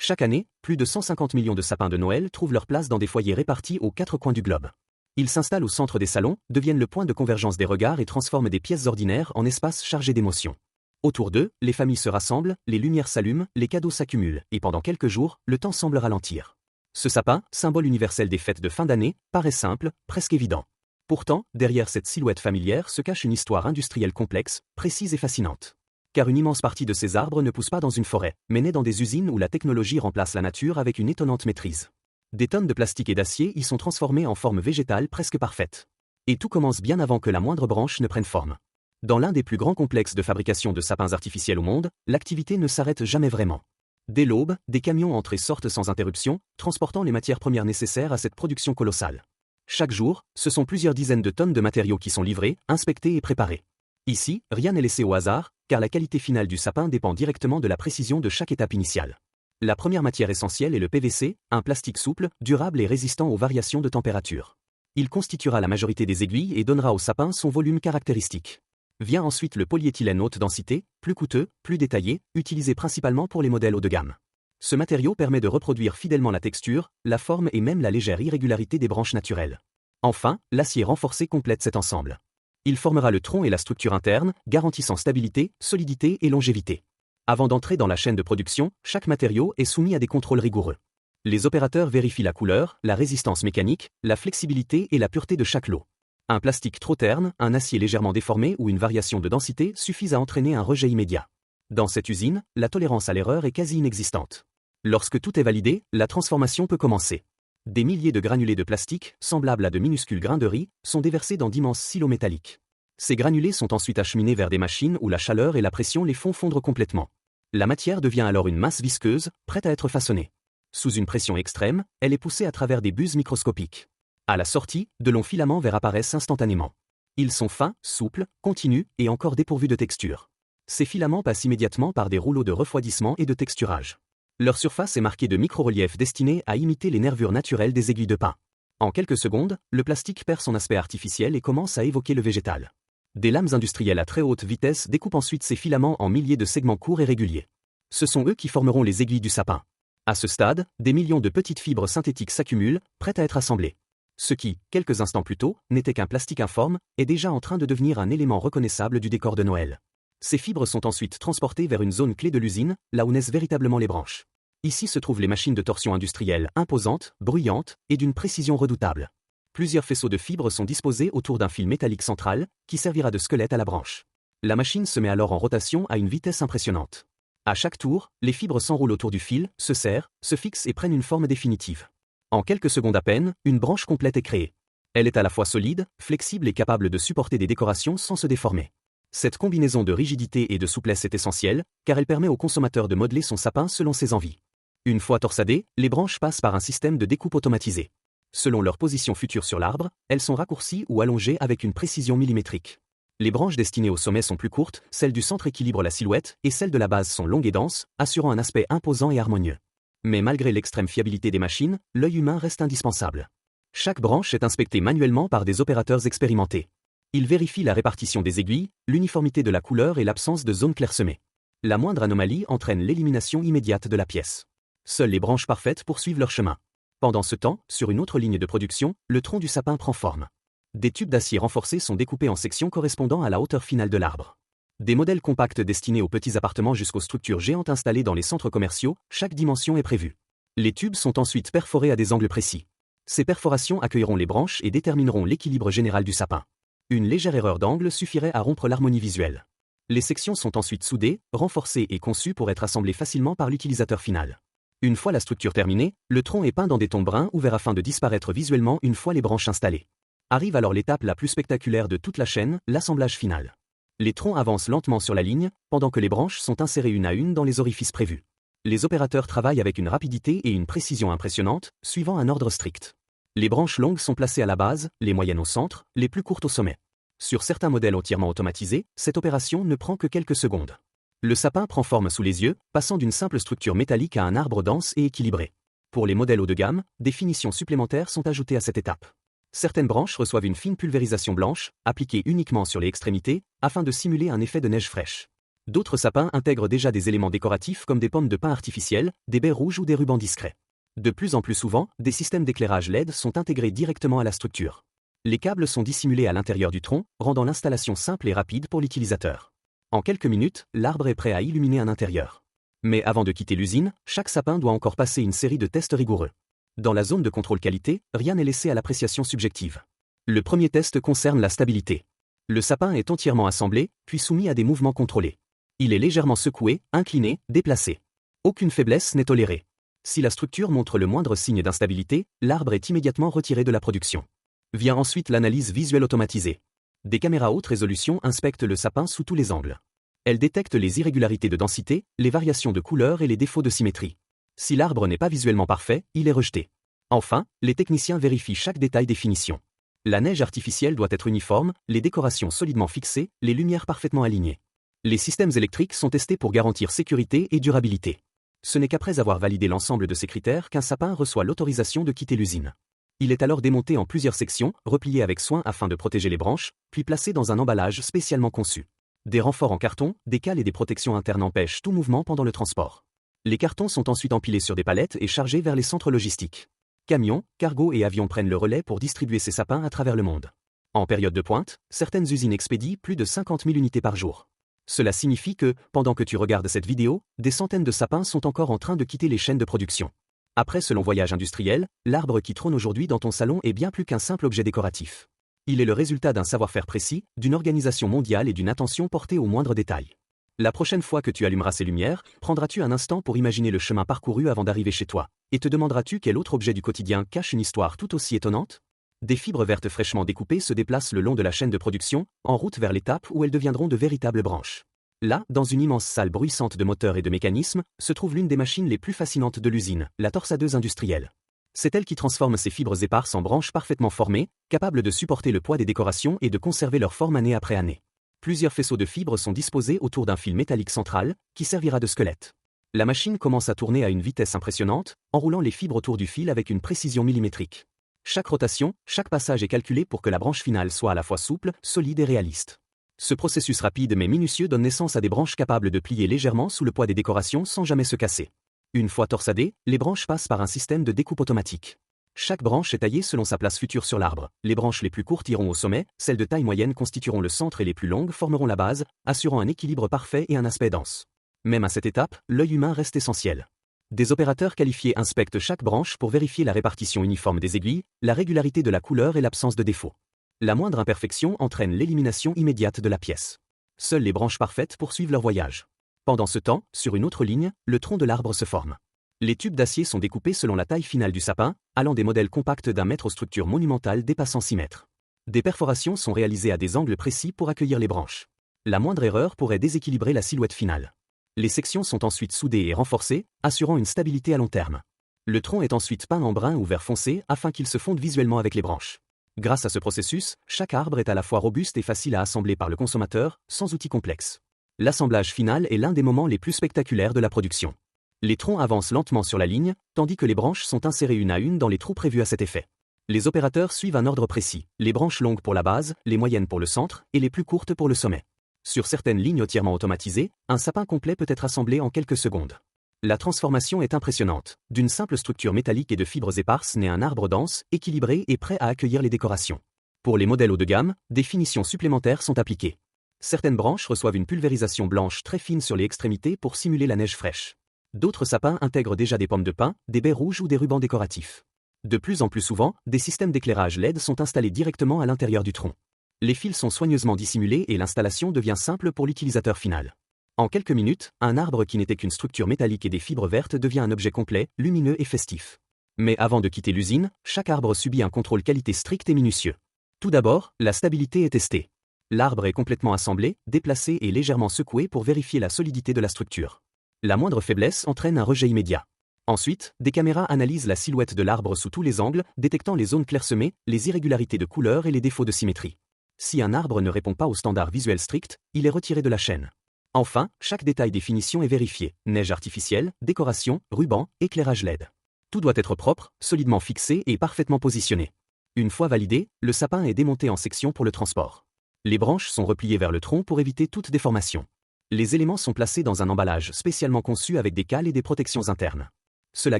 Chaque année, plus de 150 millions de sapins de Noël trouvent leur place dans des foyers répartis aux 4 coins du globe. Ils s'installent au centre des salons, deviennent le point de convergence des regards et transforment des pièces ordinaires en espaces chargés d'émotions. Autour d'eux, les familles se rassemblent, les lumières s'allument, les cadeaux s'accumulent, et pendant quelques jours, le temps semble ralentir. Ce sapin, symbole universel des fêtes de fin d'année, paraît simple, presque évident. Pourtant, derrière cette silhouette familière se cache une histoire industrielle complexe, précise et fascinante. Car une immense partie de ces arbres ne pousse pas dans une forêt, mais naît dans des usines où la technologie remplace la nature avec une étonnante maîtrise. Des tonnes de plastique et d'acier y sont transformées en forme végétale presque parfaite. Et tout commence bien avant que la moindre branche ne prenne forme. Dans l'un des plus grands complexes de fabrication de sapins artificiels au monde, l'activité ne s'arrête jamais vraiment. Dès l'aube, des camions entrent et sortent sans interruption, transportant les matières premières nécessaires à cette production colossale. Chaque jour, ce sont plusieurs dizaines de tonnes de matériaux qui sont livrés, inspectés et préparés. Ici, rien n'est laissé au hasard, car la qualité finale du sapin dépend directement de la précision de chaque étape initiale. La première matière essentielle est le PVC, un plastique souple, durable et résistant aux variations de température. Il constituera la majorité des aiguilles et donnera au sapin son volume caractéristique. Vient ensuite le polyéthylène haute densité, plus coûteux, plus détaillé, utilisé principalement pour les modèles haut de gamme. Ce matériau permet de reproduire fidèlement la texture, la forme et même la légère irrégularité des branches naturelles. Enfin, l'acier renforcé complète cet ensemble. Il formera le tronc et la structure interne, garantissant stabilité, solidité et longévité. Avant d'entrer dans la chaîne de production, chaque matériau est soumis à des contrôles rigoureux. Les opérateurs vérifient la couleur, la résistance mécanique, la flexibilité et la pureté de chaque lot. Un plastique trop terne, un acier légèrement déformé ou une variation de densité suffisent à entraîner un rejet immédiat. Dans cette usine, la tolérance à l'erreur est quasi inexistante. Lorsque tout est validé, la transformation peut commencer. Des milliers de granulés de plastique, semblables à de minuscules grains de riz, sont déversés dans d'immenses silos métalliques. Ces granulés sont ensuite acheminés vers des machines où la chaleur et la pression les font fondre complètement. La matière devient alors une masse visqueuse, prête à être façonnée. Sous une pression extrême, elle est poussée à travers des buses microscopiques. À la sortie, de longs filaments verts apparaissent instantanément. Ils sont fins, souples, continus et encore dépourvus de texture. Ces filaments passent immédiatement par des rouleaux de refroidissement et de texturage. Leur surface est marquée de micro-reliefs destinés à imiter les nervures naturelles des aiguilles de pin. En quelques secondes, le plastique perd son aspect artificiel et commence à évoquer le végétal. Des lames industrielles à très haute vitesse découpent ensuite ces filaments en milliers de segments courts et réguliers. Ce sont eux qui formeront les aiguilles du sapin. À ce stade, des millions de petites fibres synthétiques s'accumulent, prêtes à être assemblées. Ce qui, quelques instants plus tôt, n'était qu'un plastique informe, est déjà en train de devenir un élément reconnaissable du décor de Noël. Ces fibres sont ensuite transportées vers une zone clé de l'usine, là où naissent véritablement les branches. Ici se trouvent les machines de torsion industrielles imposantes, bruyantes et d'une précision redoutable. Plusieurs faisceaux de fibres sont disposés autour d'un fil métallique central, qui servira de squelette à la branche. La machine se met alors en rotation à une vitesse impressionnante. À chaque tour, les fibres s'enroulent autour du fil, se serrent, se fixent et prennent une forme définitive. En quelques secondes à peine, une branche complète est créée. Elle est à la fois solide, flexible et capable de supporter des décorations sans se déformer. Cette combinaison de rigidité et de souplesse est essentielle, car elle permet au consommateur de modeler son sapin selon ses envies. Une fois torsadées, les branches passent par un système de découpe automatisé. Selon leur position future sur l'arbre, elles sont raccourcies ou allongées avec une précision millimétrique. Les branches destinées au sommet sont plus courtes, celles du centre équilibrent la silhouette, et celles de la base sont longues et denses, assurant un aspect imposant et harmonieux. Mais malgré l'extrême fiabilité des machines, l'œil humain reste indispensable. Chaque branche est inspectée manuellement par des opérateurs expérimentés. Ils vérifient la répartition des aiguilles, l'uniformité de la couleur et l'absence de zones clairsemées. La moindre anomalie entraîne l'élimination immédiate de la pièce. Seules les branches parfaites poursuivent leur chemin. Pendant ce temps, sur une autre ligne de production, le tronc du sapin prend forme. Des tubes d'acier renforcés sont découpés en sections correspondant à la hauteur finale de l'arbre. Des modèles compacts destinés aux petits appartements jusqu'aux structures géantes installées dans les centres commerciaux, chaque dimension est prévue. Les tubes sont ensuite perforés à des angles précis. Ces perforations accueilleront les branches et détermineront l'équilibre général du sapin. Une légère erreur d'angle suffirait à rompre l'harmonie visuelle. Les sections sont ensuite soudées, renforcées et conçues pour être assemblées facilement par l'utilisateur final. Une fois la structure terminée, le tronc est peint dans des tons bruns ou verts afin de disparaître visuellement une fois les branches installées. Arrive alors l'étape la plus spectaculaire de toute la chaîne, l'assemblage final. Les troncs avancent lentement sur la ligne, pendant que les branches sont insérées une à une dans les orifices prévus. Les opérateurs travaillent avec une rapidité et une précision impressionnantes, suivant un ordre strict. Les branches longues sont placées à la base, les moyennes au centre, les plus courtes au sommet. Sur certains modèles entièrement automatisés, cette opération ne prend que quelques secondes. Le sapin prend forme sous les yeux, passant d'une simple structure métallique à un arbre dense et équilibré. Pour les modèles haut de gamme, des finitions supplémentaires sont ajoutées à cette étape. Certaines branches reçoivent une fine pulvérisation blanche, appliquée uniquement sur les extrémités, afin de simuler un effet de neige fraîche. D'autres sapins intègrent déjà des éléments décoratifs comme des pommes de pin artificielles, des baies rouges ou des rubans discrets. De plus en plus souvent, des systèmes d'éclairage LED sont intégrés directement à la structure. Les câbles sont dissimulés à l'intérieur du tronc, rendant l'installation simple et rapide pour l'utilisateur. En quelques minutes, l'arbre est prêt à illuminer un intérieur. Mais avant de quitter l'usine, chaque sapin doit encore passer une série de tests rigoureux. Dans la zone de contrôle qualité, rien n'est laissé à l'appréciation subjective. Le premier test concerne la stabilité. Le sapin est entièrement assemblé, puis soumis à des mouvements contrôlés. Il est légèrement secoué, incliné, déplacé. Aucune faiblesse n'est tolérée. Si la structure montre le moindre signe d'instabilité, l'arbre est immédiatement retiré de la production. Vient ensuite l'analyse visuelle automatisée. Des caméras haute résolution inspectent le sapin sous tous les angles. Elles détectent les irrégularités de densité, les variations de couleur et les défauts de symétrie. Si l'arbre n'est pas visuellement parfait, il est rejeté. Enfin, les techniciens vérifient chaque détail des finitions. La neige artificielle doit être uniforme, les décorations solidement fixées, les lumières parfaitement alignées. Les systèmes électriques sont testés pour garantir sécurité et durabilité. Ce n'est qu'après avoir validé l'ensemble de ces critères qu'un sapin reçoit l'autorisation de quitter l'usine. Il est alors démonté en plusieurs sections, replié avec soin afin de protéger les branches, puis placé dans un emballage spécialement conçu. Des renforts en carton, des cales et des protections internes empêchent tout mouvement pendant le transport. Les cartons sont ensuite empilés sur des palettes et chargés vers les centres logistiques. Camions, cargos et avions prennent le relais pour distribuer ces sapins à travers le monde. En période de pointe, certaines usines expédient plus de 50 000 unités par jour. Cela signifie que, pendant que tu regardes cette vidéo, des centaines de sapins sont encore en train de quitter les chaînes de production. Après ce long voyage industriel, l'arbre qui trône aujourd'hui dans ton salon est bien plus qu'un simple objet décoratif. Il est le résultat d'un savoir-faire précis, d'une organisation mondiale et d'une attention portée aux moindres détails. La prochaine fois que tu allumeras ces lumières, prendras-tu un instant pour imaginer le chemin parcouru avant d'arriver chez toi, et te demanderas-tu quel autre objet du quotidien cache une histoire tout aussi étonnante? Des fibres vertes fraîchement découpées se déplacent le long de la chaîne de production, en route vers l'étape où elles deviendront de véritables branches. Là, dans une immense salle bruissante de moteurs et de mécanismes, se trouve l'une des machines les plus fascinantes de l'usine, la torsadeuse industrielle. C'est elle qui transforme ces fibres éparses en branches parfaitement formées, capables de supporter le poids des décorations et de conserver leur forme année après année. Plusieurs faisceaux de fibres sont disposés autour d'un fil métallique central, qui servira de squelette. La machine commence à tourner à une vitesse impressionnante, enroulant les fibres autour du fil avec une précision millimétrique. Chaque rotation, chaque passage est calculé pour que la branche finale soit à la fois souple, solide et réaliste. Ce processus rapide mais minutieux donne naissance à des branches capables de plier légèrement sous le poids des décorations sans jamais se casser. Une fois torsadées, les branches passent par un système de découpe automatique. Chaque branche est taillée selon sa place future sur l'arbre. Les branches les plus courtes iront au sommet, celles de taille moyenne constitueront le centre et les plus longues formeront la base, assurant un équilibre parfait et un aspect dense. Même à cette étape, l'œil humain reste essentiel. Des opérateurs qualifiés inspectent chaque branche pour vérifier la répartition uniforme des aiguilles, la régularité de la couleur et l'absence de défauts. La moindre imperfection entraîne l'élimination immédiate de la pièce. Seules les branches parfaites poursuivent leur voyage. Pendant ce temps, sur une autre ligne, le tronc de l'arbre se forme. Les tubes d'acier sont découpés selon la taille finale du sapin, allant des modèles compacts d'1 mètre aux structures monumentales dépassant 6 mètres. Des perforations sont réalisées à des angles précis pour accueillir les branches. La moindre erreur pourrait déséquilibrer la silhouette finale. Les sections sont ensuite soudées et renforcées, assurant une stabilité à long terme. Le tronc est ensuite peint en brun ou vert foncé afin qu'il se fonde visuellement avec les branches. Grâce à ce processus, chaque arbre est à la fois robuste et facile à assembler par le consommateur, sans outils complexes. L'assemblage final est l'un des moments les plus spectaculaires de la production. Les troncs avancent lentement sur la ligne, tandis que les branches sont insérées une à une dans les trous prévus à cet effet. Les opérateurs suivent un ordre précis, les branches longues pour la base, les moyennes pour le centre, et les plus courtes pour le sommet. Sur certaines lignes entièrement automatisées, un sapin complet peut être assemblé en quelques secondes. La transformation est impressionnante. D'une simple structure métallique et de fibres éparses naît un arbre dense, équilibré et prêt à accueillir les décorations. Pour les modèles haut de gamme, des finitions supplémentaires sont appliquées. Certaines branches reçoivent une pulvérisation blanche très fine sur les extrémités pour simuler la neige fraîche. D'autres sapins intègrent déjà des pommes de pin, des baies rouges ou des rubans décoratifs. De plus en plus souvent, des systèmes d'éclairage LED sont installés directement à l'intérieur du tronc. Les fils sont soigneusement dissimulés et l'installation devient simple pour l'utilisateur final. En quelques minutes, un arbre qui n'était qu'une structure métallique et des fibres vertes devient un objet complet, lumineux et festif. Mais avant de quitter l'usine, chaque arbre subit un contrôle qualité strict et minutieux. Tout d'abord, la stabilité est testée. L'arbre est complètement assemblé, déplacé et légèrement secoué pour vérifier la solidité de la structure. La moindre faiblesse entraîne un rejet immédiat. Ensuite, des caméras analysent la silhouette de l'arbre sous tous les angles, détectant les zones clairsemées, les irrégularités de couleur et les défauts de symétrie. Si un arbre ne répond pas aux standards visuels stricts, il est retiré de la chaîne. Enfin, chaque détail des finitions est vérifié. Neige artificielle, décoration, ruban, éclairage LED. Tout doit être propre, solidement fixé et parfaitement positionné. Une fois validé, le sapin est démonté en sections pour le transport. Les branches sont repliées vers le tronc pour éviter toute déformation. Les éléments sont placés dans un emballage spécialement conçu avec des cales et des protections internes. Cela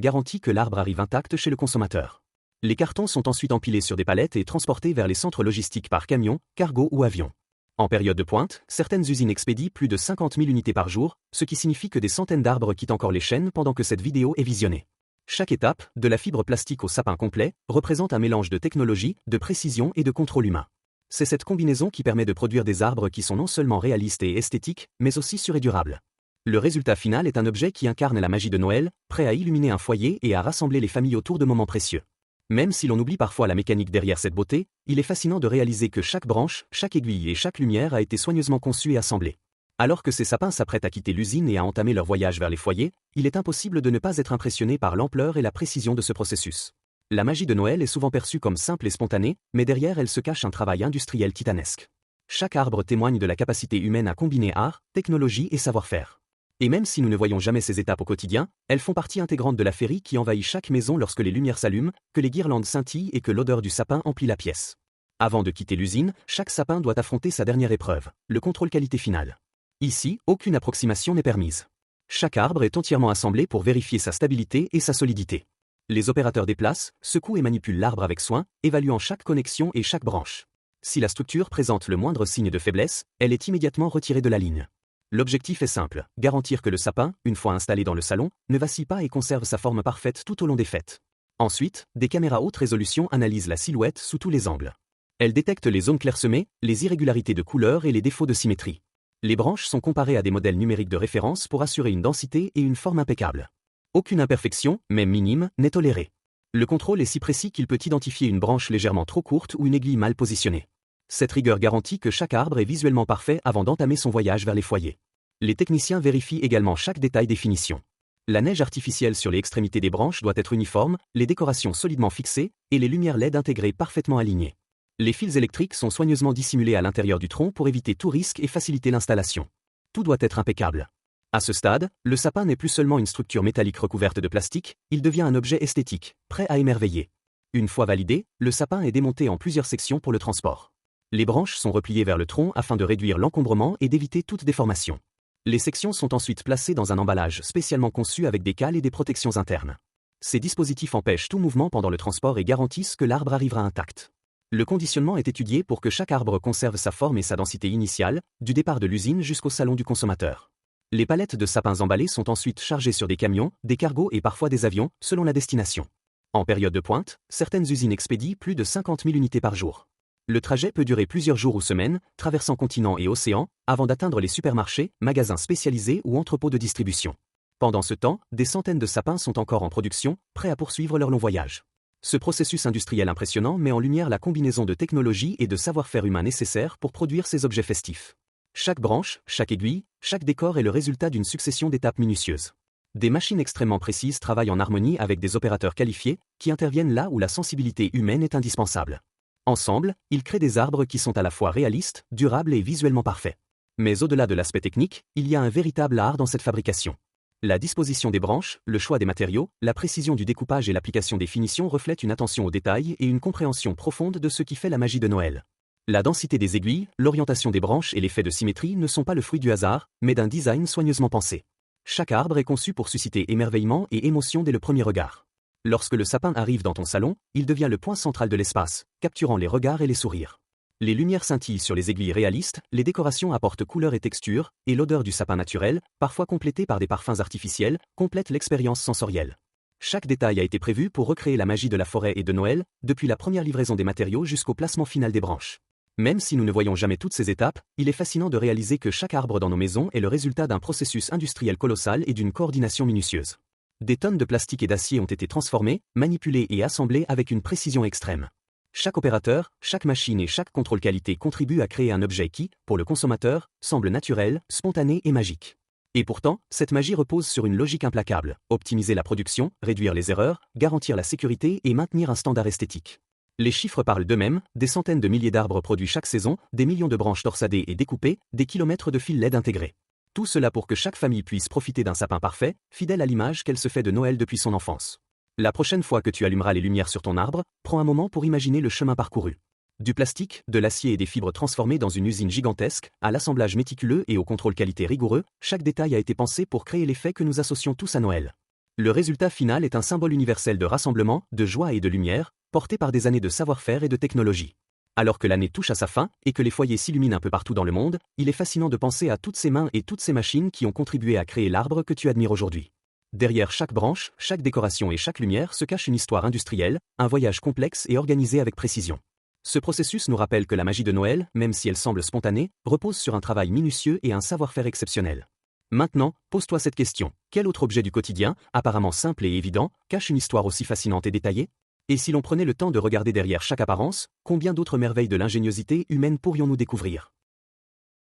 garantit que l'arbre arrive intact chez le consommateur. Les cartons sont ensuite empilés sur des palettes et transportés vers les centres logistiques par camion, cargo ou avion. En période de pointe, certaines usines expédient plus de 50 000 unités par jour, ce qui signifie que des centaines d'arbres quittent encore les chaînes pendant que cette vidéo est visionnée. Chaque étape, de la fibre plastique au sapin complet, représente un mélange de technologie, de précision et de contrôle humain. C'est cette combinaison qui permet de produire des arbres qui sont non seulement réalistes et esthétiques, mais aussi sûrs et durables. Le résultat final est un objet qui incarne la magie de Noël, prêt à illuminer un foyer et à rassembler les familles autour de moments précieux. Même si l'on oublie parfois la mécanique derrière cette beauté, il est fascinant de réaliser que chaque branche, chaque aiguille et chaque lumière a été soigneusement conçue et assemblée. Alors que ces sapins s'apprêtent à quitter l'usine et à entamer leur voyage vers les foyers, il est impossible de ne pas être impressionné par l'ampleur et la précision de ce processus. La magie de Noël est souvent perçue comme simple et spontanée, mais derrière elle se cache un travail industriel titanesque. Chaque arbre témoigne de la capacité humaine à combiner art, technologie et savoir-faire. Et même si nous ne voyons jamais ces étapes au quotidien, elles font partie intégrante de la féerie qui envahit chaque maison lorsque les lumières s'allument, que les guirlandes scintillent et que l'odeur du sapin emplit la pièce. Avant de quitter l'usine, chaque sapin doit affronter sa dernière épreuve, le contrôle qualité final. Ici, aucune approximation n'est permise. Chaque arbre est entièrement assemblé pour vérifier sa stabilité et sa solidité. Les opérateurs déplacent, secouent et manipulent l'arbre avec soin, évaluant chaque connexion et chaque branche. Si la structure présente le moindre signe de faiblesse, elle est immédiatement retirée de la ligne. L'objectif est simple, garantir que le sapin, une fois installé dans le salon, ne vacille pas et conserve sa forme parfaite tout au long des fêtes. Ensuite, des caméras haute résolution analysent la silhouette sous tous les angles. Elles détectent les zones clairsemées, les irrégularités de couleur et les défauts de symétrie. Les branches sont comparées à des modèles numériques de référence pour assurer une densité et une forme impeccable. Aucune imperfection, même minime, n'est tolérée. Le contrôle est si précis qu'il peut identifier une branche légèrement trop courte ou une aiguille mal positionnée. Cette rigueur garantit que chaque arbre est visuellement parfait avant d'entamer son voyage vers les foyers. Les techniciens vérifient également chaque détail des finitions. La neige artificielle sur les extrémités des branches doit être uniforme, les décorations solidement fixées et les lumières LED intégrées parfaitement alignées. Les fils électriques sont soigneusement dissimulés à l'intérieur du tronc pour éviter tout risque et faciliter l'installation. Tout doit être impeccable. À ce stade, le sapin n'est plus seulement une structure métallique recouverte de plastique, il devient un objet esthétique, prêt à émerveiller. Une fois validé, le sapin est démonté en plusieurs sections pour le transport. Les branches sont repliées vers le tronc afin de réduire l'encombrement et d'éviter toute déformation. Les sections sont ensuite placées dans un emballage spécialement conçu avec des cales et des protections internes. Ces dispositifs empêchent tout mouvement pendant le transport et garantissent que l'arbre arrivera intact. Le conditionnement est étudié pour que chaque arbre conserve sa forme et sa densité initiale, du départ de l'usine jusqu'au salon du consommateur. Les palettes de sapins emballés sont ensuite chargées sur des camions, des cargos et parfois des avions, selon la destination. En période de pointe, certaines usines expédient plus de 50 000 unités par jour. Le trajet peut durer plusieurs jours ou semaines, traversant continents et océans, avant d'atteindre les supermarchés, magasins spécialisés ou entrepôts de distribution. Pendant ce temps, des centaines de sapins sont encore en production, prêts à poursuivre leur long voyage. Ce processus industriel impressionnant met en lumière la combinaison de technologie et de savoir-faire humain nécessaires pour produire ces objets festifs. Chaque branche, chaque aiguille, chaque décor est le résultat d'une succession d'étapes minutieuses. Des machines extrêmement précises travaillent en harmonie avec des opérateurs qualifiés, qui interviennent là où la sensibilité humaine est indispensable. Ensemble, ils créent des arbres qui sont à la fois réalistes, durables et visuellement parfaits. Mais au-delà de l'aspect technique, il y a un véritable art dans cette fabrication. La disposition des branches, le choix des matériaux, la précision du découpage et l'application des finitions reflètent une attention aux détails et une compréhension profonde de ce qui fait la magie de Noël. La densité des aiguilles, l'orientation des branches et l'effet de symétrie ne sont pas le fruit du hasard, mais d'un design soigneusement pensé. Chaque arbre est conçu pour susciter émerveillement et émotion dès le premier regard. Lorsque le sapin arrive dans ton salon, il devient le point central de l'espace, capturant les regards et les sourires. Les lumières scintillent sur les aiguilles réalistes, les décorations apportent couleur et texture, et l'odeur du sapin naturel, parfois complétée par des parfums artificiels, complète l'expérience sensorielle. Chaque détail a été prévu pour recréer la magie de la forêt et de Noël, depuis la première livraison des matériaux jusqu'au placement final des branches. Même si nous ne voyons jamais toutes ces étapes, il est fascinant de réaliser que chaque arbre dans nos maisons est le résultat d'un processus industriel colossal et d'une coordination minutieuse. Des tonnes de plastique et d'acier ont été transformées, manipulées et assemblées avec une précision extrême. Chaque opérateur, chaque machine et chaque contrôle qualité contribuent à créer un objet qui, pour le consommateur, semble naturel, spontané et magique. Et pourtant, cette magie repose sur une logique implacable: optimiser la production, réduire les erreurs, garantir la sécurité et maintenir un standard esthétique. Les chiffres parlent d'eux-mêmes, des centaines de milliers d'arbres produits chaque saison, des millions de branches torsadées et découpées, des kilomètres de fils LED intégrés. Tout cela pour que chaque famille puisse profiter d'un sapin parfait, fidèle à l'image qu'elle se fait de Noël depuis son enfance. La prochaine fois que tu allumeras les lumières sur ton arbre, prends un moment pour imaginer le chemin parcouru. Du plastique, de l'acier et des fibres transformées dans une usine gigantesque, à l'assemblage méticuleux et au contrôle qualité rigoureux, chaque détail a été pensé pour créer l'effet que nous associons tous à Noël. Le résultat final est un symbole universel de rassemblement, de joie et de lumière, porté par des années de savoir-faire et de technologie. Alors que l'année touche à sa fin et que les foyers s'illuminent un peu partout dans le monde, il est fascinant de penser à toutes ces mains et toutes ces machines qui ont contribué à créer l'arbre que tu admires aujourd'hui. Derrière chaque branche, chaque décoration et chaque lumière se cache une histoire industrielle, un voyage complexe et organisé avec précision. Ce processus nous rappelle que la magie de Noël, même si elle semble spontanée, repose sur un travail minutieux et un savoir-faire exceptionnel. Maintenant, pose-toi cette question. Quel autre objet du quotidien, apparemment simple et évident, cache une histoire aussi fascinante et détaillée? Et si l'on prenait le temps de regarder derrière chaque apparence, combien d'autres merveilles de l'ingéniosité humaine pourrions-nous découvrir?